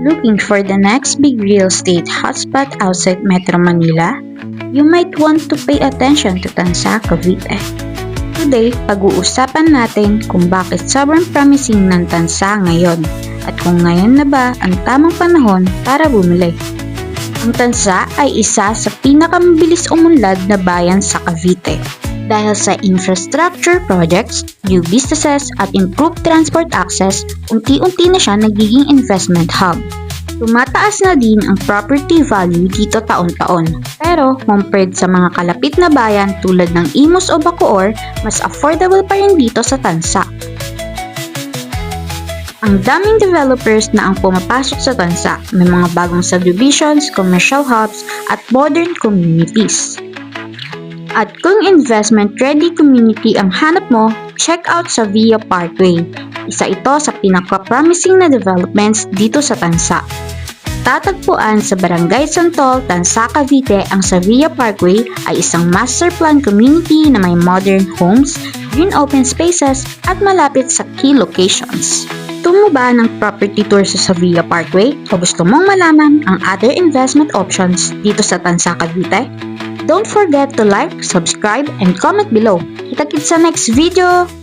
Looking for the next big real estate hotspot outside Metro Manila? You might want to pay attention to Tansa, Cavite. Today, pag-uusapan natin kung bakit sobrang promising ng Tansa ngayon at kung ngayon na ba ang tamang panahon para bumili. Ang Tansa ay isa sa pinakamabilis umunlad na bayan sa Cavite. Dahil sa infrastructure projects, new businesses at improved transport access, unti-unti na siya nagiging investment hub. Tumataas na din ang property value dito taon-taon. Pero compared sa mga kalapit na bayan tulad ng Imus o Bacoor, mas affordable pa rin dito sa Tansa. Ang daming developers na ang pumapasok sa Tansa, may mga bagong subdivisions, commercial hubs at modern communities. At kung investment-ready community ang hanap mo, check out sa Via Parkway. Isa ito sa pinaka-promising na developments dito sa Tansa. Tatagpuan sa Barangay Santol, Tansa, Cavite, ang Via Parkway ay isang master plan community na may modern homes, green open spaces at malapit sa key locations. Gusto mo ba ng property tour sa Via Parkway o gusto mong malaman ang other investment options dito sa Tansa, Cavite? Don't forget to like, subscribe, and comment below. Kita-kits sa next video!